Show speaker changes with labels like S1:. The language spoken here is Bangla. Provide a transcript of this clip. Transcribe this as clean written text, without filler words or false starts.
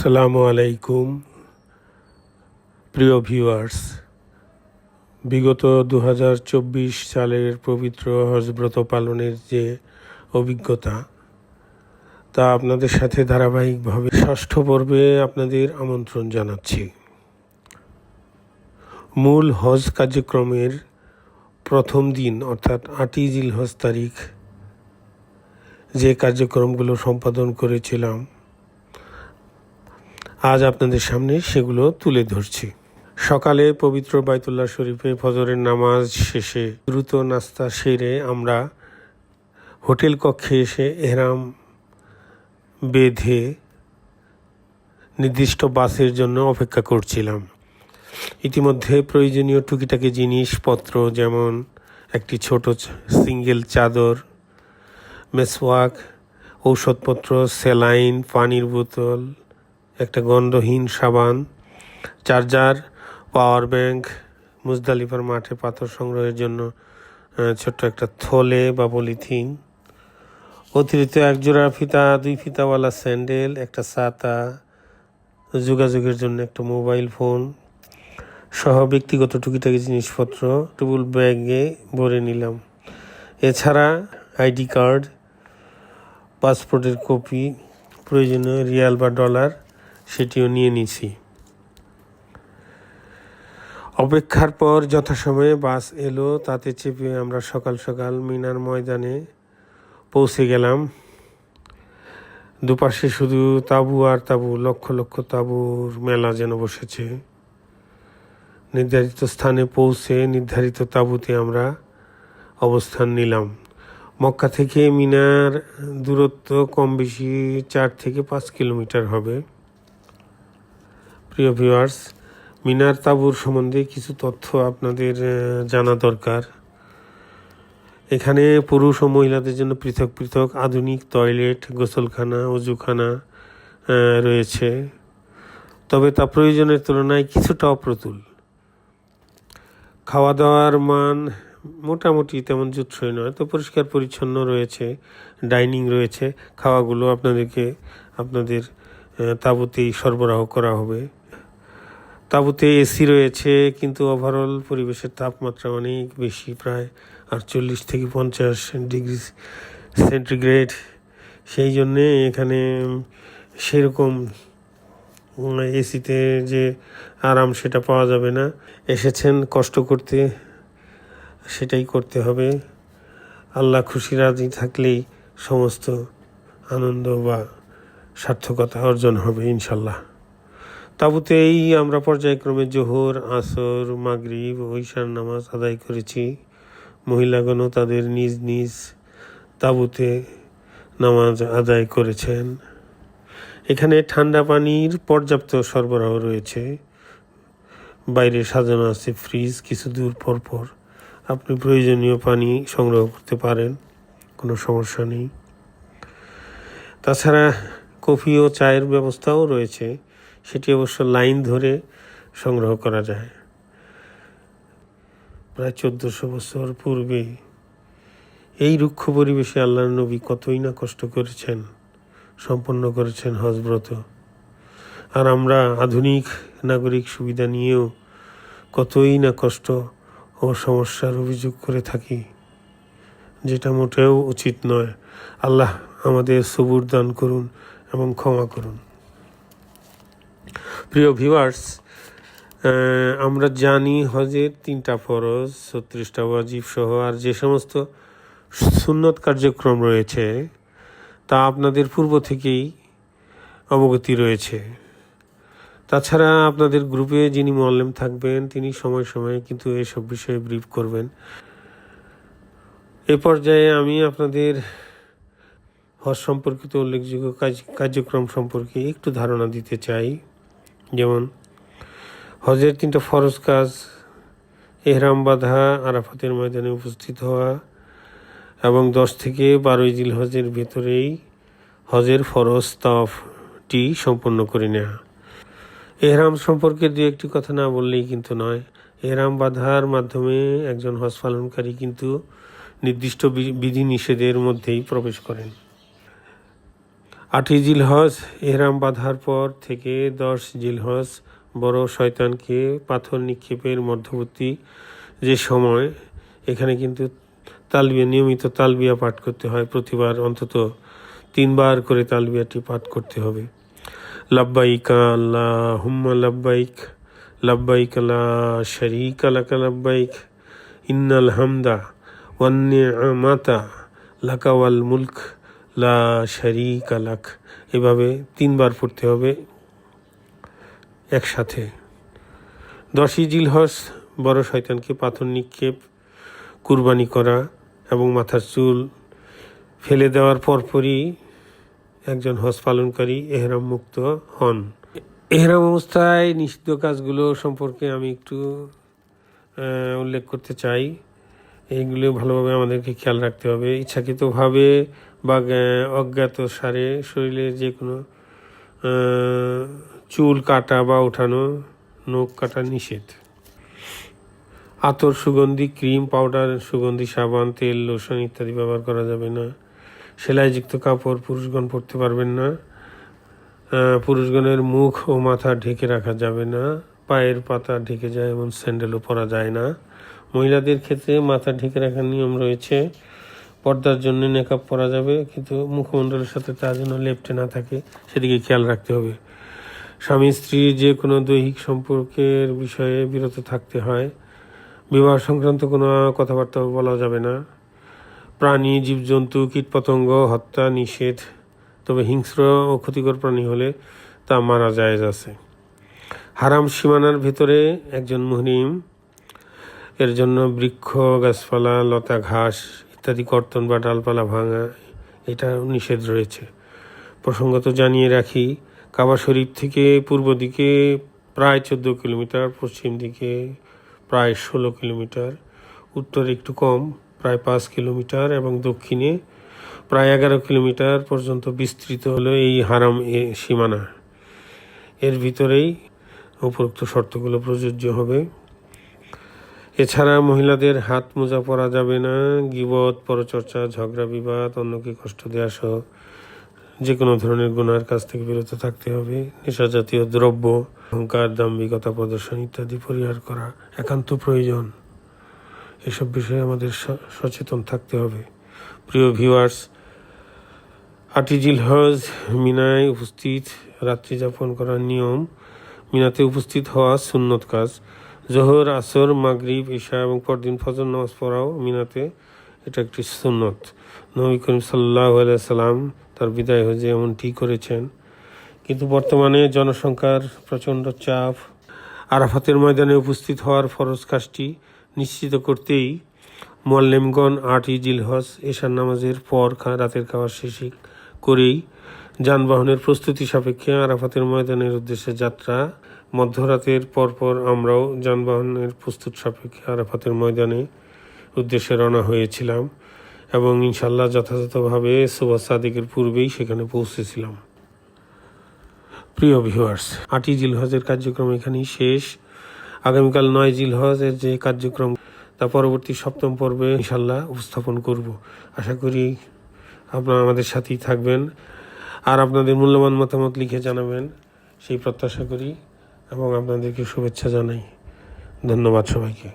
S1: আসসালামু আলাইকুম প্রিয় ভিউয়ার্স। বিগত 2024 সালের পবিত্র হজব্রত পালনের যে অভিজ্ঞতা তা আপনাদের সাথে ধারাবাহিকভাবে ষষ্ঠ পর্বে আপনাদের আমন্ত্রণ জানাচ্ছি। মূল হজ কার্যক্রমের প্রথম দিন অর্থাৎ 8ই জিলহজ তারিখ যে কার্যক্রমগুলো সম্পাদন করেছিলাম আজ আপনাদের সামনে সেগুলো তুলে ধরছি। সকালে পবিত্র বাইতুল্লাহ শরীফে ফজরের নামাজ শেষে দ্রুত নাস্তা সেরে আমরা হোটেল কক্ষে এসে এহরাম বেঁধে নির্দিষ্ট বাসের জন্য অপেক্ষা করছিলাম। ইতিমধ্যে প্রয়োজনীয় টুকিটাকি জিনিসপত্র যেমন একটি ছোট সিঙ্গেল চাদর, মেসওয়াক, ঔষধপত্র, স্যালাইন, পানির বোতল, একটা গন্ধহীন সাবান, চার্জার, পাওয়ার ব্যাংক, মুজদালিফার মাঠে পাথর সংগ্রহের জন্য ছোট্ট একটা থলে বা পলিথিন, অতিরিক্ত একজোড়া ফিতা, 2 ফিতাওয়ালা স্যান্ডেল, একটা ছাতা, যোগাযোগের জন্য একটা মোবাইল ফোন সহ ব্যক্তিগত টুকিটাকি জিনিসপত্র টেবিল ব্যাগে ভরে নিলাম। এছাড়া আইডি কার্ড, পাসপোর্টের কপি, প্রয়োজনীয় রিয়াল বা ডলার সেটিও নিয়ে নিছি। অপেক্ষার পর যথাসময়ে বাস এলো, তাতে চেপে আমরা সকাল সকাল মিনার ময়দানে পৌঁছে গেলাম। দুপাশে শুধু তাঁবু আর তাঁবু, লক্ষ লক্ষ তাঁবুর মেলা যেন বসেছে। নির্ধারিত স্থানে পৌঁছে নির্ধারিত তাঁবুতে আমরা অবস্থান নিলাম। মক্কা থেকে মিনার দূরত্ব কম বেশি 4 থেকে 5 কিলোমিটার হবে। প্রিয় ভিউয়ার্স, মিনার তাঁবুর সম্বন্ধে কিছু তথ্য আপনাদের জানা দরকার। এখানে পুরুষ ও মহিলাদের জন্য পৃথক পৃথক আধুনিক টয়লেট, গোসলখানা, অজুখানা রয়েছে, তবে তা প্রয়োজনের তুলনায় কিছুটা অপ্রতুল। খাওয়া দাওয়ার মান মোটামুটি তেমন জুৎসই নয়, তো পরিষ্কার পরিচ্ছন্ন রয়েছে। ডাইনিং রয়েছে, খাওয়াগুলো আপনাদের তাঁবুতেই সরবরাহ করা হবে। তাঁবুতে এসি রয়েছে, কিন্তু ওভারঅল পরিবেশের তাপমাত্রা অনেক বেশি, প্রায় 48 থেকে 50 ডিগ্রি সেন্টিগ্রেড। সেই জন্যে এখানে সেরকম এসিতে যে আরাম সেটা পাওয়া যাবে না। এসেছেন কষ্ট করতে, সেটাই করতে হবে। আল্লাহ খুশি রাজি থাকলেই সমস্ত আনন্দ বা সার্থকতা অর্জন হবে ইনশাল্লাহ। তাঁবুতেই আমরা পর্যায়ক্রমে জোহর, আসর, মাগরিব ও ঈশার নামাজ আদায় করেছি। মহিলাগণও তাদের নিজ নিজ তাঁবুতে নামাজ আদায় করেছেন। এখানে ঠান্ডা পানির পর্যাপ্ত সরবরাহ রয়েছে। বাইরে সাজানো আছে ফ্রিজ, কিছু দূর পর পর আপনি প্রয়োজনীয় পানি সংগ্রহ করতে পারেন, কোনো সমস্যা নেই। তাছাড়া কফি ও চায়ের ব্যবস্থাও রয়েছে, সেটি অবশ্য লাইন ধরে সংগ্রহ করা যায়। প্রায় 1400 বছর পূর্বে এই রুক্ষ পরিবেশে আল্লাহর নবী কতই না কষ্ট করেছেন, সম্পন্ন করেছেন হজব্রত। আর আমরা আধুনিক নাগরিক সুবিধা নিয়েও কতই না কষ্ট ও সমস্যার অভিযোগ করে থাকি, যেটা মোটেও উচিত নয়। আল্লাহ আমাদের সবুর দান করুন এবং ক্ষমা করুন। প্রিয় ভিউয়ার্স, আমরা জানি হজের 3টা ফরজ, 36টা ওয়াজিব সহ আর যে সমস্ত সুন্নত কার্যক্রম রয়েছে তা আপনাদের পূর্ব থেকেই অবগতি রয়েছে। তাছাড়া আপনাদের গ্রুপে যিনি মুআল্লিম থাকবেন তিনি সময় সময়ে কিন্তু এসব বিষয়ে ব্রিফ করবেন। এ পর্যায়ে আমি আপনাদের হজ সম্পর্কিত উল্লেখযোগ্য কার্যক্রম সম্পর্কে একটু ধারণা দিতে চাই। যেমন হজের 3টা ফরজ কাজ: এহরাম বাঁধা, আরাফাতের ময়দানে উপস্থিত হওয়া এবং 10 থেকে 12 জিলহজের ভেতরেই হজের ফরজ তাওয়াফটি সম্পন্ন করে নেওয়া। এহরাম সম্পর্কে 2-1টি কথা না বললেই কিন্তু নয়। এহরাম বাঁধার মাধ্যমে একজন হজ পালনকারী কিন্তু নির্দিষ্ট বিধি নিষেধের মধ্যেই প্রবেশ করেন। 8ই জিলহজ এহরাম বাঁধার পর থেকে 10 জিলহজ বড় শয়তানকে পাথর নিক্ষেপের মধ্যবর্তী যে সময়, এখানে কিন্তু নিয়মিত তালবিয়া পাঠ করতে হয়। প্রতিবার অন্তত 3 বার করে তালবিয়াটি পাঠ করতে হবে। লাব্বাইক আল্লাহুম্মা লাব্বাইক, লাব্বাইক লা শারীকা লাকা লাব্বাইক, ইন্নাল হামদা ওয়ান নি'মাতা লাকা ওয়াল মুলক লা শারীকা লাক। এভাবে 3 বার পড়তে হবে একসাথে। 10ই জিলহজ বড় শয়তানকে পাথর নিক্ষেপ, কুরবানি করা এবং মাথার চুল ফেলে দেওয়ার পরপরই একজন হজ পালনকারী এহরাম মুক্ত হন। এহরাম অবস্থায় নিষিদ্ধ কাজগুলো সম্পর্কে আমি একটু উল্লেখ করতে চাই। এইগুলো ভালোভাবে আমাদেরকে খেয়াল রাখতে হবে। ইচ্ছাকৃতভাবে বা অজ্ঞাত সারে শরীরে যে কোনো চুল কাটা বা ওঠানো, নখ কাটা নিষেধ। আতর, সুগন্ধি, ক্রিম, পাউডার, সুগন্ধি, সাবান, তেল, লোশন ইত্যাদি ব্যবহার করা যাবে না। সেলাইযুক্ত কাপড় পুরুষগণ পরতে পারবেন না। পুরুষগণের মুখ ও মাথা ঢেকে রাখা যাবে না। পায়ের পাতা ঢেকে যায় এমন স্যান্ডেলও পরা যায় না। মহিলাদের ক্ষেত্রে মাথা ঢেকে রাখার নিয়ম রয়েছে। পর্দার জন্য নেকাব পরা যাবে, কিন্তু মুখমণ্ডলের সাথে তা যেন লেপ্টে না থাকে সেদিকে খেয়াল রাখতে হবে। স্বামী স্ত্রীর যে কোনো দৈহিক সম্পর্কের বিষয়ে বিরত থাকতে হয়। বিবাহ সংক্রান্ত কোনো কথাবার্তা বলা যাবে না। প্রাণী, জীবজন্তু, কীটপতঙ্গ হত্যা নিষেধ, তবে হিংস্র ও ক্ষতিকর প্রাণী হলে তা মারা জায়েজ আছে। হারাম সীমানার ভেতরে একজন মুহরিম এর জন্য বৃক্ষ, গাছপালা, লতা, ঘাস ইত্যাদি কর্তন বা ডালপালা ভাঙা এটা নিষেধ রয়েছে। প্রসঙ্গত জানিয়ে রাখি, কাবা শরীফ থেকে পূর্ব দিকে প্রায় 14 কিলোমিটার, পশ্চিম দিকে প্রায় 16 কিলোমিটার, উত্তরে একটু কম প্রায় 5 কিলোমিটার এবং দক্ষিণে প্রায় 11 কিলোমিটার পর্যন্ত বিস্তৃত হলো এই হারাম সীমানা। এর ভিতরেই উপরোক্ত শর্তগুলো প্রযোজ্য হবে। এছাড়া মহিলাদের হাত মোজা পরা যাবে না। গীবত, পরচর্চা, ঝগড়া বিবাদ, অন্যকে কষ্ট দেওয়া সহ যে কোনো ধরনের গুনার কাছ থেকে বিরত থাকতে হবে। নেশাজাতীয় দ্রব্য, অহংকার, দাম্ভিকতা প্রদর্শন ইত্যাদি পরিহার করা একান্ত প্রয়োজন। এসব বিষয়ে আমাদের সচেতন থাকতে হবে। প্রিয় ভিউয়ার্স, 8ই জিলহজ মিনায় উপস্থিত রাত্রি যাপন করার নিয়ম। মিনাতে উপস্থিত হওয়া সুন্নত কাজ। জোহর, আসর, মাগরিব, ঈশা এবং পরদিন ফজর নামাজ পড়াও মিনাতে এটা একটি সুন্নত। নবী করিম সাল্লাল্লাহু আলাইহি সাল্লাম তার বিদায় হজে এমনটি করেছেন। কিন্তু বর্তমানে জনসংখ্যার প্রচণ্ড চাপ, আরাফাতের ময়দানে উপস্থিত হওয়ার ফরজ কাজটি নিশ্চিত করতেই মুআল্লিমগণ 8ই জিলহজ এশার নামাজের পর রাতের খাওয়া শেষ করেই যানবাহনের প্রস্তুতি সাপেক্ষে আরাফাতের ময়দানের উদ্দেশ্যে যাত্রা। মধ্যরাতের পরপর আমরাও যানবাহনের প্রস্তুত সাপেক্ষে আরাফাতের ময়দানে উদ্দেশ্যে রওনা হয়েছিলাম এবং ইনশাল্লাহ যথাযথভাবে সুবহ সাদিকের পূর্বেই সেখানে পৌঁছেছিলাম। প্রিয় ভিউয়ার্স, 8ই জিলহজের কার্যক্রম এখানেই শেষ। আগামীকাল 9 জিলহজের যে কার্যক্রম তা পরবর্তী 7ম পর্বে ইনশাল্লাহ উপস্থাপন করব। আশা করি আপনারা আমাদের সাথেই থাকবেন আর আপনাদের মূল্যবান মতামত লিখে জানাবেন, সেই প্রত্যাশা করি এবং আপনাদেরকে শুভেচ্ছা জানাই। ধন্যবাদ সবাইকে।